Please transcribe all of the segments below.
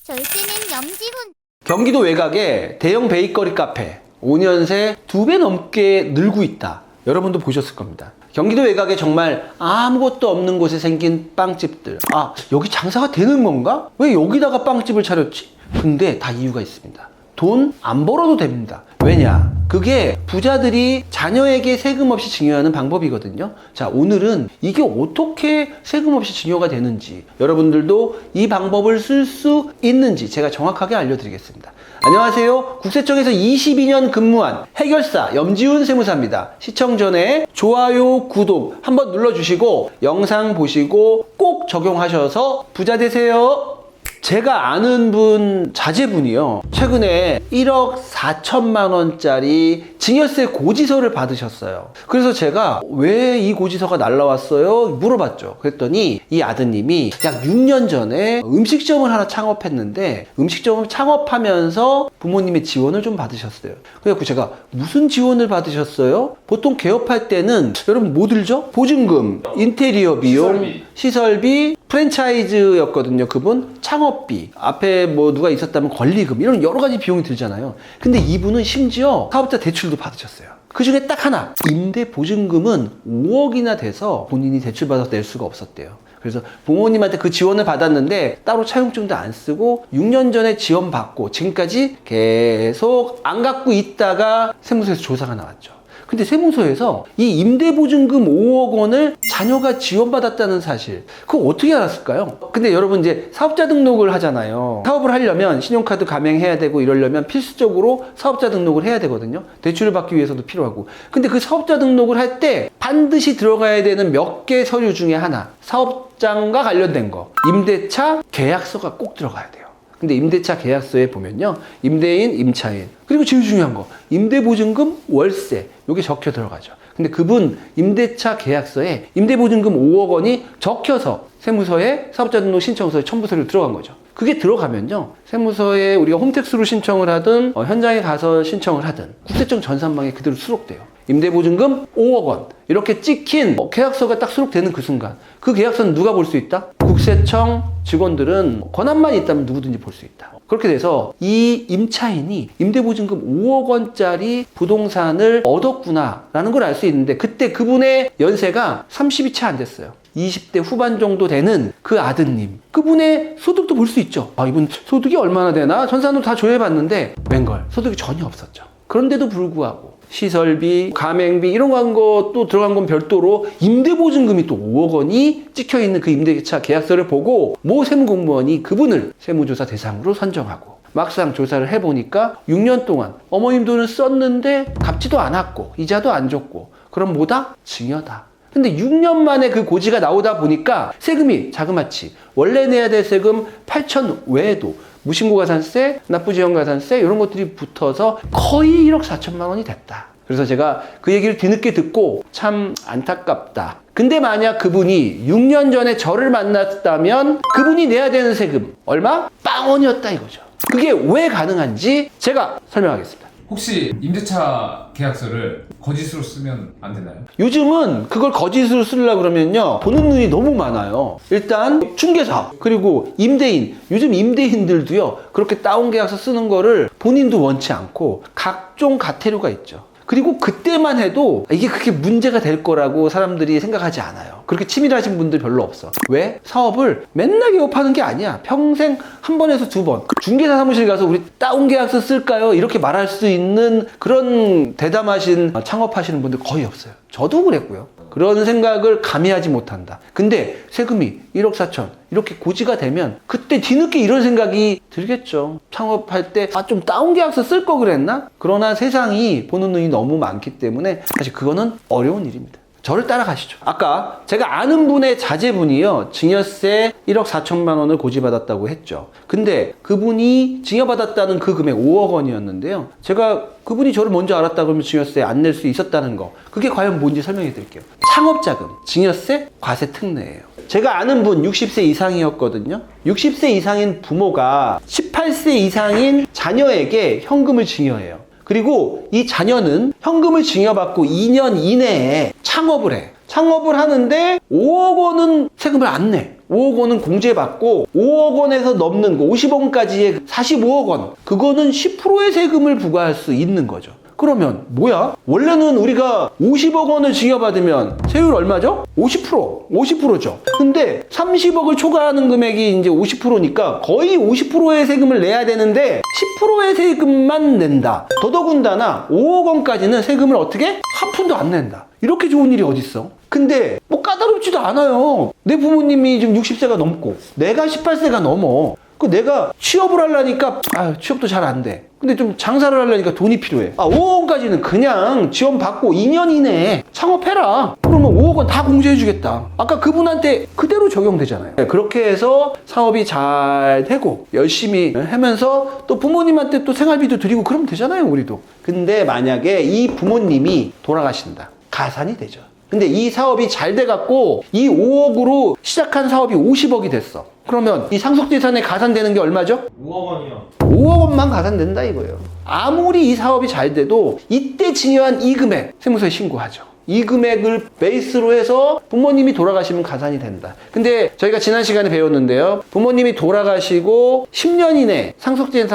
절세는 염지훈. 경기도 외곽에 대형 베이커리 카페 5년 새 2배 넘게 늘고 있다. 여러분도 보셨을 겁니다. 경기도 외곽에 정말 아무것도 없는 곳에 생긴 빵집들. 아, 여기 장사가 되는 건가? 왜 여기다가 빵집을 차렸지? 근데 다 이유가 있습니다. 돈 안 벌어도 됩니다. 왜냐? 그게 부자들이 자녀에게 세금 없이 증여하는 방법이거든요. 자, 오늘은 이게 어떻게 세금 없이 증여가 되는지, 여러분들도 이 방법을 쓸 수 있는지 제가 정확하게 알려드리겠습니다. 안녕하세요. 국세청에서 22년 근무한 해결사 염지훈 세무사입니다. 시청 전에 좋아요, 구독 한번 눌러주시고 영상 보시고 꼭 적용하셔서 부자 되세요. 제가 아는 분, 자제분이요. 최근에 1억 4천만 원짜리 증여세 고지서를 받으셨어요. 그래서 제가 왜 이 고지서가 날라왔어요? 물어봤죠. 그랬더니 이 아드님이 약 6년 전에 음식점을 하나 창업했는데 음식점을 창업하면서 부모님의 지원을 좀 받으셨어요. 그래서 제가 무슨 지원을 받으셨어요? 보통 개업할 때는 여러분 뭐 들죠? 보증금, 인테리어 비용, 시설비, 프랜차이즈였거든요. 그분 창업비, 앞에 뭐 누가 있었다면 권리금, 이런 여러 가지 비용이 들잖아요. 근데 이분은 심지어 사업자 대출도 받으셨어요. 그 중에 딱 하나, 임대 보증금은 5억이나 돼서 본인이 대출 받아서 낼 수가 없었대요. 그래서 부모님한테 그 지원을 받았는데 따로 차용증도 안 쓰고 6년 전에 지원받고 지금까지 계속 안 갖고 있다가 세무서에서 조사가 나왔죠. 근데 세무서에서 이 임대보증금 5억 원을 자녀가 지원받았다는 사실, 그거 어떻게 알았을까요? 근데 여러분 이제 사업자 등록을 하잖아요. 사업을 하려면 신용카드 가맹해야 되고 이러려면 필수적으로 사업자 등록을 해야 되거든요. 대출을 받기 위해서도 필요하고. 근데 그 사업자 등록을 할 때 반드시 들어가야 되는 몇 개 서류 중에 하나, 사업장과 관련된 거, 임대차 계약서가 꼭 들어가야 돼요. 근데 임대차 계약서에 보면요, 임대인, 임차인, 그리고 제일 중요한 거, 임대보증금, 월세, 요게 적혀 들어가죠. 근데 그분 임대차 계약서에 임대보증금 5억 원이 적혀서 세무서에 사업자 등록 신청서에 첨부서류 들어간 거죠. 그게 들어가면요, 세무서에 우리가 홈택스로 신청을 하든 현장에 가서 신청을 하든 국세청 전산망에 그대로 수록돼요. 임대보증금 5억 원 이렇게 찍힌 계약서가 딱 수록되는 그 순간, 그 계약서는 누가 볼 수 있다? 국세청 직원들은 권한만 있다면 누구든지 볼 수 있다. 그렇게 돼서 이 임차인이 임대보증금 5억 원짜리 부동산을 얻었구나 라는 걸 알 수 있는데, 그때 그분의 연세가 30이 채 안 됐어요. 20대 후반 정도 되는 그 아드님, 그분의 소득도 볼 수 있죠. 아, 이분 소득이 얼마나 되나? 전산으로 다 조회해봤는데 웬걸 소득이 전혀 없었죠. 그런데도 불구하고 시설비, 가맹비 이런 것도 들어간 건 별도로 임대보증금이 또 5억 원이 찍혀있는 그 임대차 계약서를 보고 모 세무공무원이 그분을 세무조사 대상으로 선정하고, 막상 조사를 해보니까 6년 동안 어머님 돈을 썼는데 갚지도 않았고 이자도 안 줬고, 그럼 뭐다? 증여다. 근데 6년 만에 그 고지가 나오다 보니까 세금이 자그마치 원래 내야 될 세금 8천 외에도 무신고가산세, 납부지연가산세 이런 것들이 붙어서 거의 1억 4천만 원이 됐다. 그래서 제가 그 얘기를 뒤늦게 듣고 참 안타깝다. 근데 만약 그분이 6년 전에 저를 만났다면 그분이 내야 되는 세금 얼마? 빵원이었다 이거죠. 그게 왜 가능한지 제가 설명하겠습니다. 혹시 임대차 계약서를 거짓으로 쓰면 안 되나요? 요즘은 그걸 거짓으로 쓰려고 그러면요, 보는 눈이 너무 많아요. 일단 중개사, 그리고 임대인, 요즘 임대인들도요 그렇게 다운 계약서 쓰는 거를 본인도 원치 않고 각종 가태료가 있죠. 그리고 그때만 해도 이게 그렇게 문제가 될 거라고 사람들이 생각하지 않아요. 그렇게 치밀하신 분들 별로 없어. 왜? 사업을 맨날 개업하는 게 아니야. 평생 한 번에서 두 번. 중개사 사무실 가서 우리 다운 계약서 쓸까요? 이렇게 말할 수 있는 그런 대담하신 창업하시는 분들 거의 없어요. 저도 그랬고요. 그런 생각을 감히 하지 못한다. 근데 세금이 1억 4천 이렇게 고지가 되면 그때 뒤늦게 이런 생각이 들겠죠. 창업할 때 좀 다운 계약서 쓸 거 그랬나? 그러나 세상이 보는 눈이 너무 많기 때문에 사실 그거는 어려운 일입니다. 저를 따라가시죠. 아까 제가 아는 분의 자제분이요, 증여세 1억 4천만 원을 고지받았다고 했죠. 근데 그분이 증여받았다는 그 금액 5억 원이었는데요. 제가 그분이 저를 먼저 알았다 그러면 증여세 안 낼 수 있었다는 거, 그게 과연 뭔지 설명해 드릴게요. 창업자금, 증여세, 과세 특례예요. 제가 아는 분 60세 이상이었거든요. 60세 이상인 부모가 18세 이상인 자녀에게 현금을 증여해요. 그리고 이 자녀는 현금을 증여받고 2년 이내에 창업을 해. 창업을 하는데 5억 원은 세금을 안 내. 5억 원은 공제받고 5억 원에서 넘는 거 50억 원까지의 45억 원 그거는 10%의 세금을 부과할 수 있는 거죠. 그러면 뭐야? 원래는 우리가 50억 원을 증여받으면 세율 얼마죠? 50%죠. 근데 30억을 초과하는 금액이 이제 50%니까 거의 50%의 세금을 내야 되는데 10%의 세금만 낸다. 더더군다나 5억 원까지는 세금을 어떻게? 한 푼도 안 낸다. 이렇게 좋은 일이 어딨어? 근데 뭐 까다롭지도 않아요. 내 부모님이 지금 60세가 넘고 내가 18세가 넘어. 내가 취업을 하려니까 취업도 잘 안 돼. 근데 좀 장사를 하려니까 돈이 필요해. 5억 원까지는 그냥 지원받고 2년 이내에 창업해라. 그러면 5억 원 다 공제해주겠다. 아까 그분한테 그대로 적용되잖아요. 그렇게 해서 사업이 잘 되고 열심히 하면서 또 부모님한테 또 생활비도 드리고 그러면 되잖아요, 우리도. 근데 만약에 이 부모님이 돌아가신다. 가산이 되죠. 근데 이 사업이 잘 돼갖고 이 5억으로 시작한 사업이 50억이 됐어. 그러면 이 상속재산에 가산되는 게 얼마죠? 5억 원이요. 5억 원만 가산된다 이거예요. 아무리 이 사업이 잘 돼도 이때 증여한 이 금액 세무서에 신고하죠. 이 금액을 베이스로 해서 부모님이 돌아가시면 가산이 된다. 근데 저희가 지난 시간에 배웠는데요. 부모님이 돌아가시고 10년 이내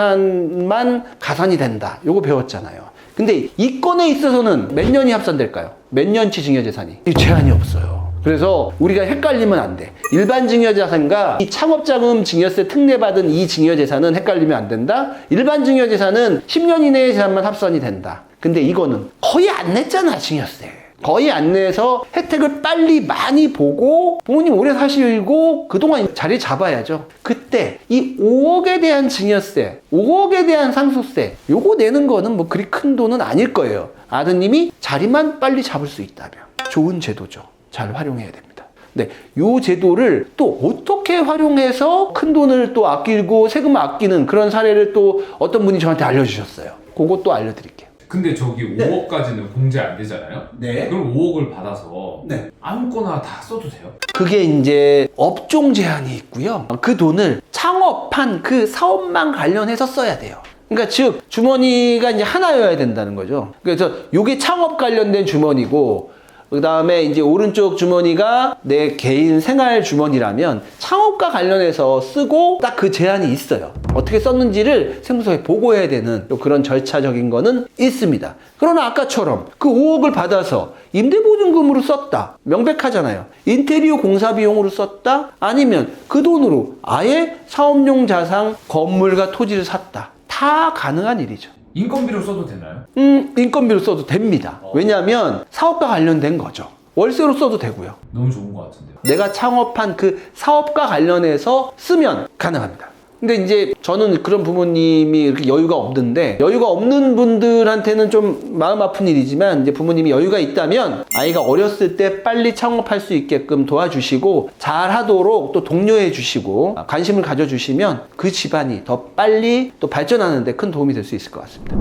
상속재산만 가산이 된다. 요거 배웠잖아요. 근데 이 건에 있어서는 몇 년이 합산될까요? 몇 년치 증여재산이? 제한이 없어요. 그래서 우리가 헷갈리면 안 돼. 일반 증여재산과 이 창업자금 증여세 특례받은 이 증여재산은 헷갈리면 안 된다. 일반 증여재산은 10년 이내의 재산만 합산이 된다. 근데 이거는 거의 안 냈잖아, 증여세. 거의 안 내서 혜택을 빨리 많이 보고 부모님 오래 사시고 그동안 자리 잡아야죠. 그때 이 5억에 대한 증여세, 5억에 대한 상속세 요거 내는 거는 뭐 그리 큰 돈은 아닐 거예요. 아드님이 자리만 빨리 잡을 수 있다면 좋은 제도죠. 잘 활용해야 됩니다. 네, 요 제도를 또 어떻게 활용해서 큰 돈을 또 아끼고 세금을 아끼는 그런 사례를 또 어떤 분이 저한테 알려주셨어요. 그것도 알려드릴게요. 근데 저기 5억까지는 공제 안 되잖아요? 네. 그럼 5억을 받아서 네. 아무거나 다 써도 돼요? 그게 이제 업종 제한이 있고요. 그 돈을 창업한 그 사업만 관련해서 써야 돼요. 그러니까 즉 주머니가 이제 하나여야 된다는 거죠. 그래서 요게 창업 관련된 주머니고 그 다음에 이제 오른쪽 주머니가 내 개인 생활 주머니라면 창업과 관련해서 쓰고 딱 그 제한이 있어요. 어떻게 썼는지를 세무서에 보고해야 되는 그런 절차적인 거는 있습니다. 그러나 아까처럼 그 5억을 받아서 임대보증금으로 썼다. 명백하잖아요. 인테리어 공사 비용으로 썼다. 아니면 그 돈으로 아예 사업용 자산, 건물과 토지를 샀다. 다 가능한 일이죠. 인건비로 써도 되나요? 인건비로 써도 됩니다. 왜냐하면 사업과 관련된 거죠. 월세로 써도 되고요. 너무 좋은 것 같은데요. 내가 창업한 그 사업과 관련해서 쓰면 가능합니다. 근데 이제 저는 그런 부모님이 이렇게 여유가 없는데 여유가 없는 분들한테는 좀 마음 아픈 일이지만 이제 부모님이 여유가 있다면 아이가 어렸을 때 빨리 창업할 수 있게끔 도와주시고 잘 하도록 또 독려해 주시고 관심을 가져주시면 그 집안이 더 빨리 또 발전하는 데 큰 도움이 될 수 있을 것 같습니다.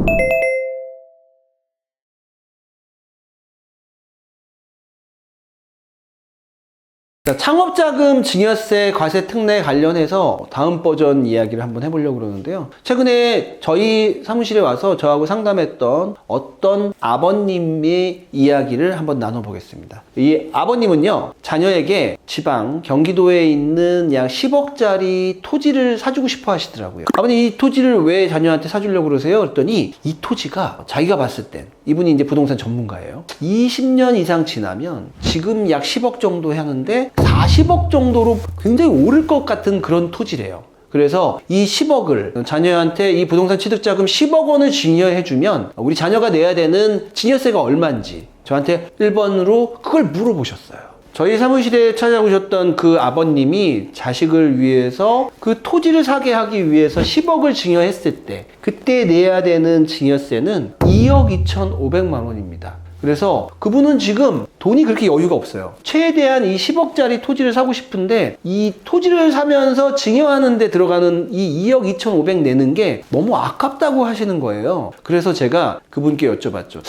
창업자금 증여세 과세 특례 관련해서 다음 버전 이야기를 한번 해보려고 그러는데요. 최근에 저희 사무실에 와서 저하고 상담했던 어떤 아버님의 이야기를 한번 나눠보겠습니다. 이 아버님은요, 자녀에게 지방 경기도에 있는 약 10억짜리 토지를 사주고 싶어 하시더라고요. 아버님, 이 토지를 왜 자녀한테 사주려고 그러세요? 그랬더니 이 토지가 자기가 봤을 땐 이분이 이제 부동산 전문가예요. 20년 이상 지나면 지금 약 10억 정도 하는데 40억 정도로 굉장히 오를 것 같은 그런 토지래요. 그래서 이 10억을 자녀한테 이 부동산 취득자금 10억 원을 증여해주면 우리 자녀가 내야 되는 증여세가 얼마인지 저한테 1번으로 그걸 물어보셨어요. 저희 사무실에 찾아오셨던 그 아버님이 자식을 위해서 그 토지를 사게 하기 위해서 10억을 증여했을 때 그때 내야 되는 증여세는 2억 2,500만 원입니다. 그래서 그분은 지금 돈이 그렇게 여유가 없어요. 최대한 이 10억짜리 토지를 사고 싶은데 이 토지를 사면서 증여하는 데 들어가는 이 2억 2,500 내는 게 너무 아깝다고 하시는 거예요. 그래서 제가 그분께 여쭤봤죠.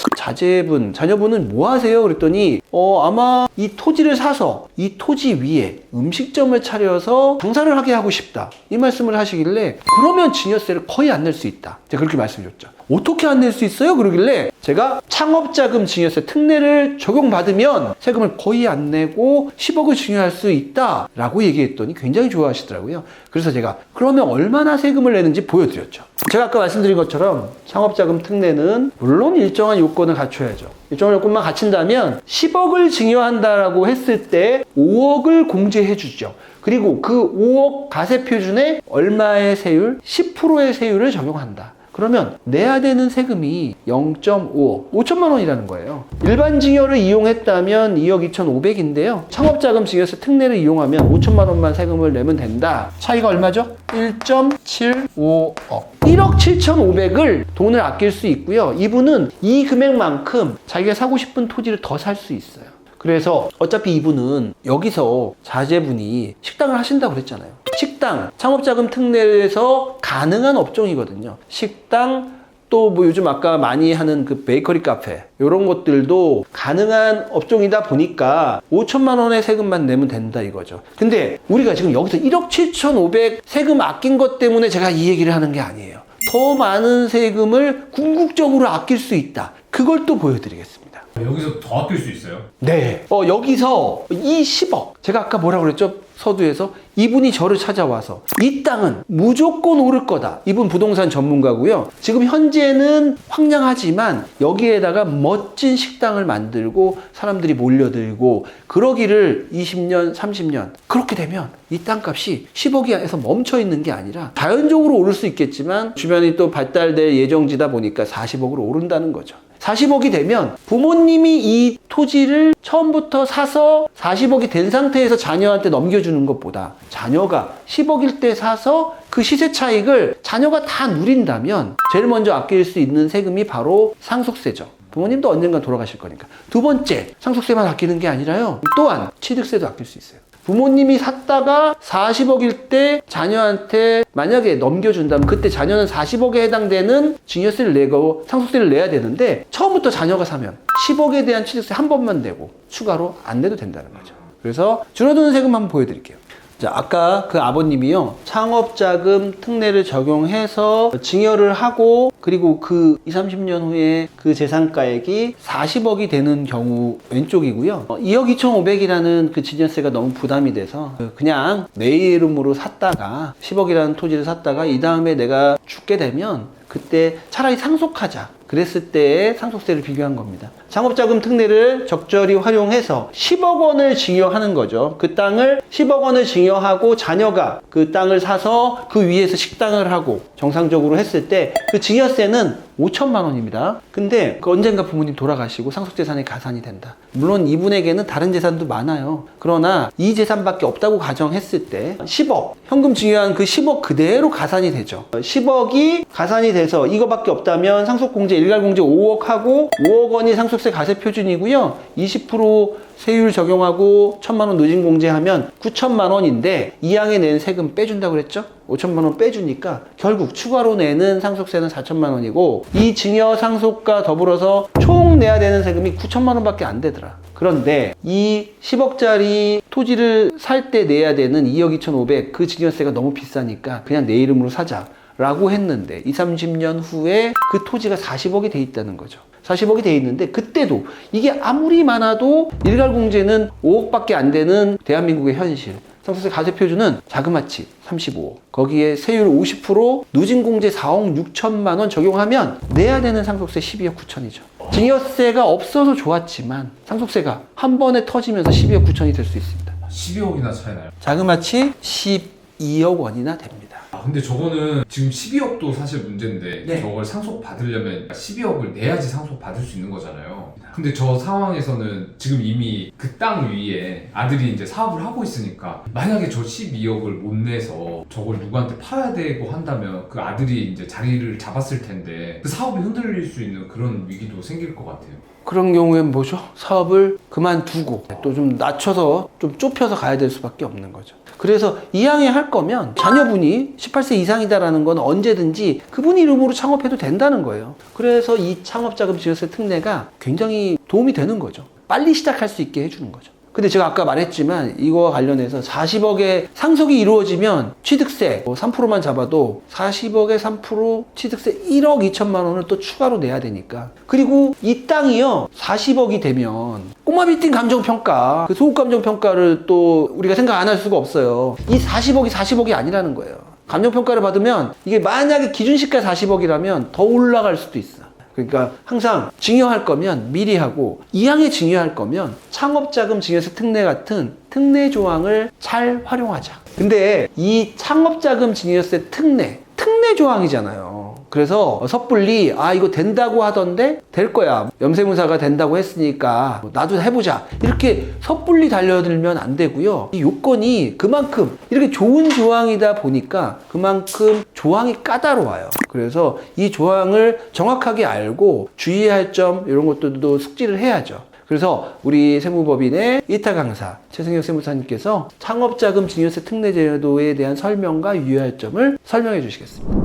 자녀분은 뭐 하세요? 그랬더니 아마 이 토지를 사서 이 토지 위에 음식점을 차려서 장사를 하게 하고 싶다. 이 말씀을 하시길래 그러면 증여세를 거의 안 낼 수 있다. 제가 그렇게 말씀드렸죠. 어떻게 안 낼 수 있어요? 그러길래 제가 창업자금 증여세 특례를 적용받으면 되면 세금을 거의 안 내고 10억을 증여할 수 있다라고 얘기했더니 굉장히 좋아하시더라고요. 그래서 제가 그러면 얼마나 세금을 내는지 보여드렸죠. 제가 아까 말씀드린 것처럼 창업자금 특례는 물론 일정한 요건을 갖춰야죠. 일정한 요건만 갖춘다면 10억을 증여한다라고 했을 때 5억을 공제해 주죠. 그리고 그 5억 가세표준에 얼마의 세율? 10%의 세율을 적용한다. 그러면 내야 되는 세금이 0.5억, 5천만 원이라는 거예요. 일반 증여를 이용했다면 2억 2,500인데요. 창업자금 증여세 특례를 이용하면 5천만 원만 세금을 내면 된다. 차이가 얼마죠? 1.75억. 1억 7,500을 돈을 아낄 수 있고요. 이분은 이 금액만큼 자기가 사고 싶은 토지를 더 살 수 있어요. 그래서 어차피 이분은 여기서 자제분이 식당을 하신다고 그랬잖아요. 식당, 창업자금 특례에서 가능한 업종이거든요. 식당, 또 뭐 요즘 아까 많이 하는 그 베이커리 카페, 이런 것들도 가능한 업종이다 보니까 5천만 원의 세금만 내면 된다 이거죠. 근데 우리가 지금 여기서 1억 7,500 세금 아낀 것 때문에 제가 이 얘기를 하는 게 아니에요. 더 많은 세금을 궁극적으로 아낄 수 있다. 그걸 또 보여드리겠습니다. 여기서 더 아낄 수 있어요? 네. 여기서 이 10억. 제가 아까 뭐라고 그랬죠? 서두에서 이분이 저를 찾아와서 이 땅은 무조건 오를 거다. 이분 부동산 전문가고요. 지금 현재는 황량하지만 여기에다가 멋진 식당을 만들고 사람들이 몰려들고 그러기를 20년, 30년. 그렇게 되면 이 땅값이 10억에서 멈춰 있는 게 아니라 자연적으로 오를 수 있겠지만 주변이 또 발달될 예정지다 보니까 40억으로 오른다는 거죠. 40억이 되면 부모님이 이 토지를 처음부터 사서 40억이 된 상태에서 자녀한테 넘겨주는 것보다 자녀가 10억일 때 사서 그 시세 차익을 자녀가 다 누린다면 제일 먼저 아낄 수 있는 세금이 바로 상속세죠. 부모님도 언젠가 돌아가실 거니까. 두 번째, 상속세만 아끼는 게 아니라요. 또한 취득세도 아낄 수 있어요. 부모님이 샀다가 40억일 때 자녀한테 만약에 넘겨준다면 그때 자녀는 40억에 해당되는 증여세를 내고 상속세를 내야 되는데 처음부터 자녀가 사면 10억에 대한 취득세 한 번만 내고 추가로 안 내도 된다는 거죠. 그래서 줄어드는 세금 한번 보여드릴게요. 자, 아까 그 아버님이요, 창업자금 특례를 적용해서 증여를 하고 그리고 그 20, 30년 후에 그 재산가액이 40억이 되는 경우 왼쪽이고요. 2억 2,500이라는 그 증여세가 너무 부담이 돼서 그냥 내 이름으로 샀다가 10억이라는 토지를 샀다가 이 다음에 내가 죽게 되면 그때 차라리 상속하자. 그랬을 때의 상속세를 비교한 겁니다. 창업자금 특례를 적절히 활용해서 10억 원을 증여하는 거죠. 그 땅을 10억 원을 증여하고 자녀가 그 땅을 사서 그 위에서 식당을 하고 정상적으로 했을 때 그 증여세는 5천만 원입니다. 근데 그 언젠가 부모님 돌아가시고 상속재산이 가산이 된다. 물론 이분에게는 다른 재산도 많아요. 그러나 이 재산밖에 없다고 가정했을 때 10억, 현금 증여한 그 10억 그대로 가산이 되죠. 10억이 가산이 돼서 이거밖에 없다면 상속공제, 일괄공제 5억 하고 5억 원이 상속세 가세 표준이고요. 20% 세율 적용하고 1,000만 원 누진 공제하면 9천만 원인데 이항에 낸 세금 빼준다고 그랬죠? 5천만 원 빼주니까 결국 추가로 내는 상속세는 4천만 원이고 이 증여 상속과 더불어서 총 내야 되는 세금이 9천만 원밖에 안 되더라. 그런데 이 10억짜리 토지를 살 때 내야 되는 2억 2,500 그 증여세가 너무 비싸니까 그냥 내 이름으로 사자 라고 했는데 20, 30년 후에 그 토지가 40억이 돼 있다는 거죠. 40억이 돼 있는데 그때도 이게 아무리 많아도 일괄공제는 5억밖에 안 되는 대한민국의 현실. 상속세 가세 표준은 자그마치 35억. 거기에 세율 50% 누진공제 4억 6천만 원 적용하면 내야 되는 상속세 12억 9천이죠. 증여세가 없어서 좋았지만 상속세가 한 번에 터지면서 12억 9천이 될 수 있습니다. 12억이나 차이 나요? 자그마치 12억 원이나 됩니다. 근데 저거는 지금 12억도 사실 문제인데 네. 저걸 상속 받으려면 12억을 내야지 상속 받을 수 있는 거잖아요. 근데 저 상황에서는 지금 이미 그 땅 위에 아들이 이제 사업을 하고 있으니까 만약에 저 12억을 못 내서 저걸 누구한테 팔아야 되고 한다면 그 아들이 이제 자리를 잡았을 텐데 그 사업이 흔들릴 수 있는 그런 위기도 생길 것 같아요. 그런 경우엔 뭐죠? 사업을 그만두고 또 좀 낮춰서 좀 좁혀서 가야 될 수밖에 없는 거죠. 그래서 이항에 할 거면 자녀분이 18세 이상이다라는 건 언제든지 그분 이름으로 창업해도 된다는 거예요. 그래서 이 창업자금 증여세 특례가 굉장히 도움이 되는 거죠. 빨리 시작할 수 있게 해주는 거죠. 근데 제가 아까 말했지만 이거와 관련해서 40억의 상속이 이루어지면 취득세 3%만 잡아도 40억에 3% 취득세 1억 2천만 원을 또 추가로 내야 되니까. 그리고 이 땅이요 40억이 되면 꼭 꼬마미팅 감정평가, 그 소극감정평가를 또 우리가 생각 안 할 수가 없어요. 이 40억이 아니라는 거예요. 감정평가를 받으면 이게 만약에 기준시가 40억이라면 더 올라갈 수도 있어. 그러니까 항상 증여할 거면 미리 하고, 이왕에 증여할 거면 창업자금 증여세 특례 같은 특례 조항을 잘 활용하자. 근데 이 창업자금 증여세 특례 조항이잖아요. 그래서 섣불리 이거 된다고 하던데 될 거야, 염세무사가 된다고 했으니까 나도 해보자, 이렇게 섣불리 달려들면 안 되고요. 이 요건이 그만큼 이렇게 좋은 조항이다 보니까 그만큼 조항이 까다로워요. 그래서 이 조항을 정확하게 알고 주의해야 할 점, 이런 것들도 숙지를 해야죠. 그래서 우리 세무법인의 1타 강사 최승혁 세무사님께서 창업자금 증여세 특례 제도에 대한 설명과 유의할 점을 설명해 주시겠습니다.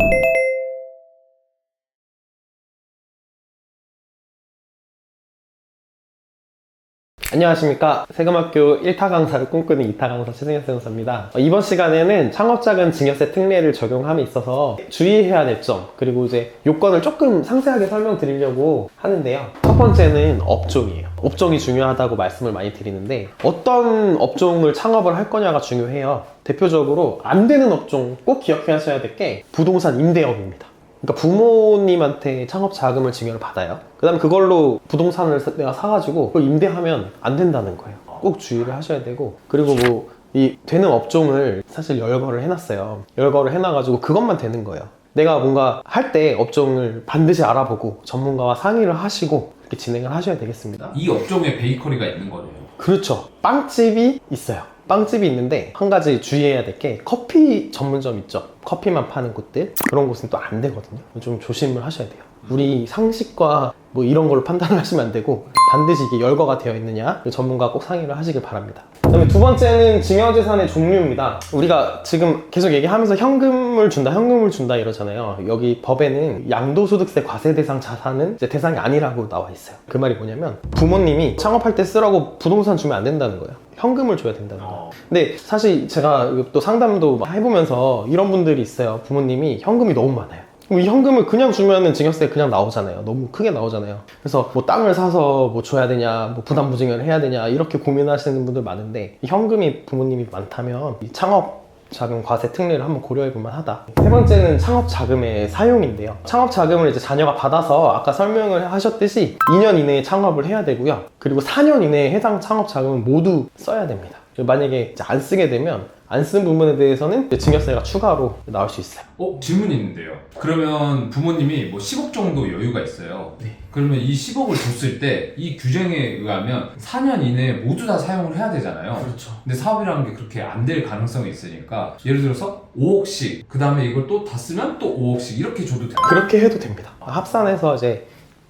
안녕하십니까. 세금학교 1타 강사를 꿈꾸는 2타 강사 최승현 세무사입니다. 이번 시간에는 창업자금 증여세 특례를 적용함에 있어서 주의해야 될 점, 그리고 이제 요건을 조금 상세하게 설명드리려고 하는데요. 첫 번째는 업종이에요. 업종이 중요하다고 말씀을 많이 드리는데, 어떤 업종을 창업을 할 거냐가 중요해요. 대표적으로 안 되는 업종 꼭 기억하셔야 될 게 부동산 임대업입니다. 그러니까 부모님한테 창업 자금을 증여를 받아요. 그 다음에 그걸로 부동산을 내가 사가지고 그걸 임대하면 안 된다는 거예요. 꼭 주의를 하셔야 되고, 그리고 뭐 이 되는 업종을 사실 열거를 해놨어요. 열거를 해놔가지고 그것만 되는 거예요. 내가 뭔가 할 때 업종을 반드시 알아보고 전문가와 상의를 하시고 이렇게 진행을 하셔야 되겠습니다. 이 업종에 베이커리가 있는 거네요. 그렇죠. 빵집이 있어요. 빵집이 있는데 한 가지 주의해야 될 게, 커피 전문점 있죠. 커피만 파는 곳들, 그런 곳은 또 안 되거든요. 좀 조심을 하셔야 돼요. 우리 상식과 뭐 이런 걸로 판단을 하시면 안 되고, 반드시 이게 열거가 되어 있느냐 전문가 꼭 상의를 하시길 바랍니다. 그 다음에 두 번째는 증여재산의 종류입니다. 우리가 지금 계속 얘기하면서 현금을 준다 이러잖아요. 여기 법에는 양도소득세 과세대상 자산은 이제 대상이 아니라고 나와 있어요. 그 말이 뭐냐면, 부모님이 창업할 때 쓰라고 부동산 주면 안 된다는 거예요. 현금을 줘야 된다는 거예요. 근데 사실 제가 또 상담도 해보면서 이런 분들이 있어요. 부모님이 현금이 너무 많아요. 이 현금을 그냥 주면은 증여세 그냥 나오잖아요. 너무 크게 나오잖아요. 그래서 뭐 땅을 사서 뭐 줘야 되냐, 뭐 부담부증을 해야 되냐, 이렇게 고민하시는 분들 많은데, 현금이 부모님이 많다면 이 창업 자금 과세 특례를 한번 고려해 볼 만하다. 세 번째는 창업 자금의 사용인데요. 창업 자금을 이제 자녀가 받아서 아까 설명을 하셨듯이 2년 이내에 창업을 해야 되고요. 그리고 4년 이내에 해당 창업 자금은 모두 써야 됩니다. 만약에 이제 안 쓰게 되면 안 쓴 부분에 대해서는 증여세가 추가로 나올 수 있어요. 질문이 있는데요. 그러면 부모님이 뭐 10억 정도 여유가 있어요. 네. 그러면 이 10억을 줬을 때 이 규정에 의하면 4년 이내에 모두 다 사용을 해야 되잖아요. 그렇죠. 근데 사업이라는 게 그렇게 안 될 가능성이 있으니까, 예를 들어서 5억씩, 그 다음에 이걸 또 다 쓰면 또 5억씩 이렇게 줘도 돼요. 그렇게 해도 됩니다. 합산해서 이제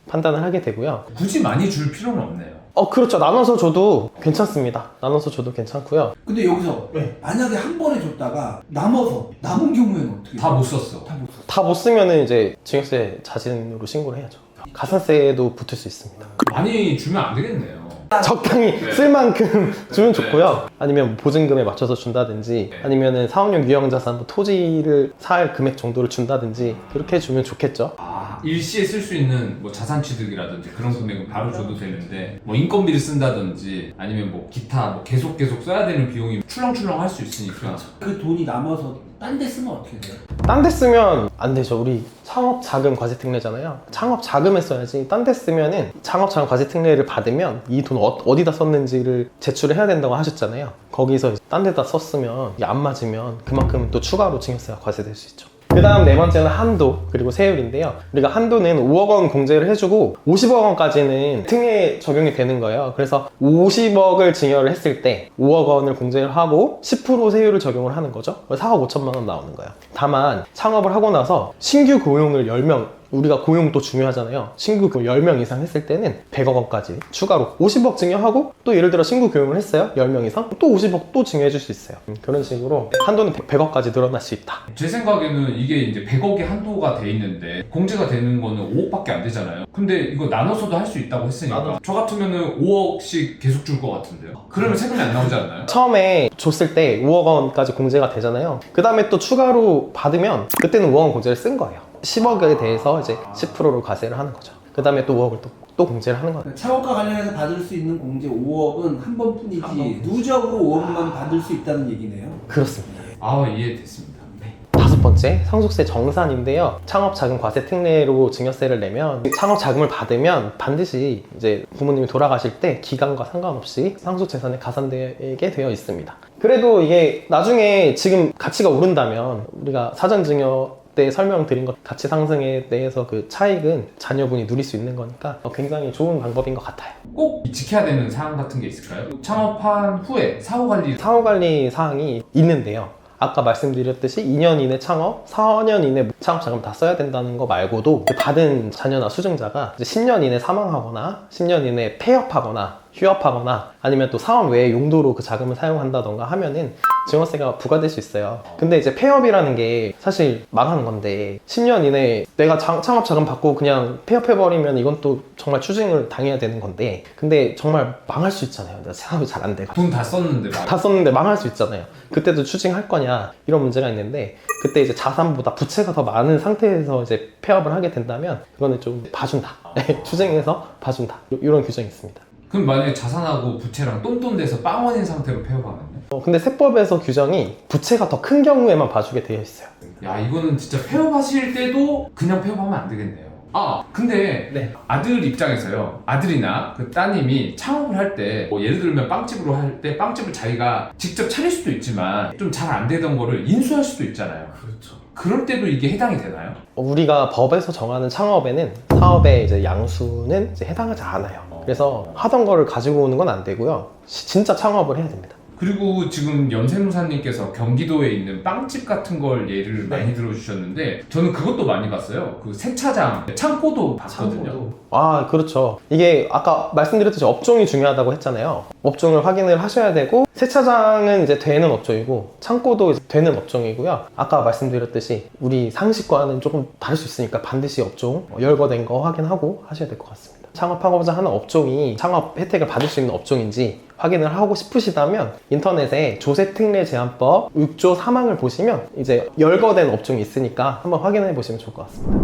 판단을 하게 되고요. 굳이 많이 줄 필요는 없네요. 그렇죠. 나눠서 줘도 괜찮습니다. 나눠서 줘도 괜찮고요. 근데 여기서 만약에 한 번에 줬다가 남은 경우에는 어떻게 다 못 썼어. 다 못 썼어. 다 못 쓰면은 이제 증여세 자진으로 신고를 해야죠. 가산세도 붙을 수 있습니다. 많이 주면 안 되겠네요. 적당히 쓸 만큼 주면 좋고요. 아니면 보증금에 맞춰서 준다든지, 아니면은 사업용 유형자산, 뭐 토지를 살 금액 정도를 준다든지, 그렇게 주면 좋겠죠. 일시에 쓸 수 있는 뭐 자산 취득이라든지 그런 금액은 바로 줘도 되는데, 뭐 인건비를 쓴다든지 아니면 뭐 기타 뭐 계속 써야 되는 비용이 출렁출렁 할 수 있으니까. 그 돈이 남아서 딴 데 쓰면 어떻게 돼요? 딴 데 쓰면 안 되죠. 우리 창업 자금 과세 특례잖아요. 창업 자금에 써야지. 딴 데 쓰면은 창업 자금 과세 특례를 받으면 이 돈 어디다 썼는지를 제출을 해야 된다고 하셨잖아요. 거기서 딴 데다 썼으면, 이게 안 맞으면 그만큼 또 추가로 증여세가 과세될 수 있죠. 그 다음 네 번째는 한도, 그리고 세율인데요. 우리가 한도는 5억 원 공제를 해주고 50억 원까지는 특례 적용이 되는 거예요. 그래서 50억을 증여를 했을 때 5억 원을 공제를 하고 10% 세율을 적용을 하는 거죠. 4억 5천만 원 나오는 거예요. 다만 창업을 하고 나서 신규 고용을 10명, 우리가 고용도 중요하잖아요. 신규 10명 이상 했을 때는 100억 원까지 추가로 50억 증여하고, 또 예를 들어 신규 고용을 했어요. 10명 이상, 또 50억 또 증여해 줄 수 있어요. 그런 식으로 한도는 100억까지 늘어날 수 있다. 제 생각에는 이게 이제 100억의 한도가 돼 있는데 공제가 되는 거는 5억밖에 안 되잖아요. 근데 이거 나눠서도 할 수 있다고 했으니까 저 같으면은 5억씩 계속 줄 것 같은데요. 그러면 세금이 안 나오지 않나요? 처음에 줬을 때 5억 원까지 공제가 되잖아요. 그 다음에 또 추가로 받으면 그때는 5억 원 공제를 쓴 거예요. 10억에 대해서 이제 10%로 과세를 하는 거죠. 그 다음에 또 5억을 또 공제를 하는 거예요. 창업과 관련해서 받을 수 있는 공제 5억은 한 번뿐이지 한 번. 누적으로 5억만 받을 수 있다는 얘기네요. 그렇습니다. 아, 이해됐습니다. 네. 5번째, 상속세 정산인데요. 창업 자금 과세 특례로 증여세를 내면 창업 자금을 받으면 반드시 이제 부모님이 돌아가실 때 기간과 상관없이 상속재산에 가산되게 되어 있습니다. 그래도 이게 나중에 지금 가치가 오른다면 우리가 사전증여 때 설명드린 것 가치 상승에 대해서 그 차익은 자녀분이 누릴 수 있는 거니까 굉장히 좋은 방법인 것 같아요. 꼭 지켜야 되는 사항 같은 게 있을까요? 창업한 후에 사후관리 사후관리 사항이 있는데요. 아까 말씀드렸듯이 2년 이내 창업, 4년 이내 창업 자금 다 써야 된다는 거 말고도 받은 자녀나 수증자가 이제 10년 이내 사망하거나 10년 이내 폐업하거나 휴업하거나 아니면 또 사업 외의 용도로 그 자금을 사용한다던가 하면은 증여세가 부과될 수 있어요. 근데 이제 폐업이라는 게 사실 망하는 건데 10년 이내에 내가 창업 자금 받고 그냥 폐업해버리면 이건 또 정말 추징을 당해야 되는 건데 근데 정말 망할 수 있잖아요. 내가 사업이 잘 안 돼가지고 돈 다 썼는데 막. 다 썼는데 망할 수 있잖아요. 그때도 추징할 거냐 이런 문제가 있는데 그때 이제 자산보다 부채가 더 많은 상태에서 이제 폐업을 하게 된다면 그거는 좀 봐준다. 추징해서 봐준다. 이런 규정이 있습니다. 그럼 만약에 자산하고 부채랑 똔똔돼서 빵원인 상태로 폐업하면요? 근데 세법에서 규정이 부채가 더 큰 경우에만 봐주게 되어 있어요. 야, 이거는 진짜 폐업하실 때도 그냥 폐업하면 안 되겠네요. 아, 근데 네. 아들 입장에서요. 아들이나 그 따님이 창업을 할 때 뭐 예를 들면 빵집으로 할 때 빵집을 자기가 직접 차릴 수도 있지만 좀 잘 안 되던 거를 인수할 수도 있잖아요. 그렇죠. 그럴 때도 이게 해당이 되나요? 우리가 법에서 정하는 창업에는 사업의 이제 양수는 이제 해당하지 않아요. 그래서 하던 거를 가지고 오는 건 안 되고요. 진짜 창업을 해야 됩니다. 그리고 지금 염세무사님께서 경기도에 있는 빵집 같은 걸 예를 많이 들어주셨는데 저는 그것도 많이 봤어요. 그 세차장, 창고도 봤거든요. 아, 그렇죠. 이게 아까 말씀드렸듯이 업종이 중요하다고 했잖아요. 업종을 확인을 하셔야 되고 세차장은 이제 되는 업종이고 창고도 이제 되는 업종이고요. 아까 말씀드렸듯이 우리 상식과는 조금 다를 수 있으니까 반드시 업종 열거된 거 확인하고 하셔야 될 것 같습니다. 창업하고자 하는 업종이 창업 혜택을 받을 수 있는 업종인지 확인을 하고 싶으시다면 인터넷에 조세특례제한법 6조 3항을 보시면 이제 열거된 업종이 있으니까 한번 확인해 보시면 좋을 것 같습니다.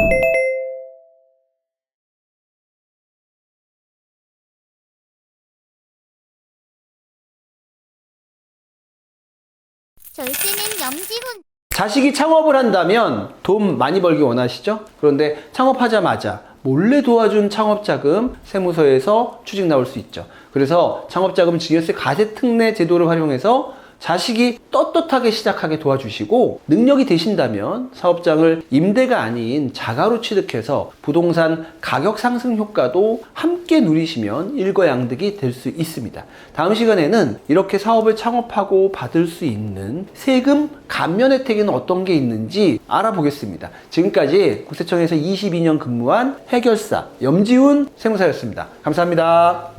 절세는 염지훈. 자식이 창업을 한다면 돈 많이 벌기 원하시죠? 그런데 창업하자마자 몰래 도와준 창업자금 세무서에서 추징 나올 수 있죠. 그래서 창업자금 증여세 가세특례 제도를 활용해서 자식이 떳떳하게 시작하게 도와주시고 능력이 되신다면 사업장을 임대가 아닌 자가로 취득해서 부동산 가격 상승 효과도 함께 누리시면 일거양득이 될 수 있습니다. 다음 시간에는 이렇게 사업을 창업하고 받을 수 있는 세금 감면 혜택에는 어떤 게 있는지 알아보겠습니다. 지금까지 국세청에서 22년 근무한 해결사 염지훈 세무사였습니다. 감사합니다.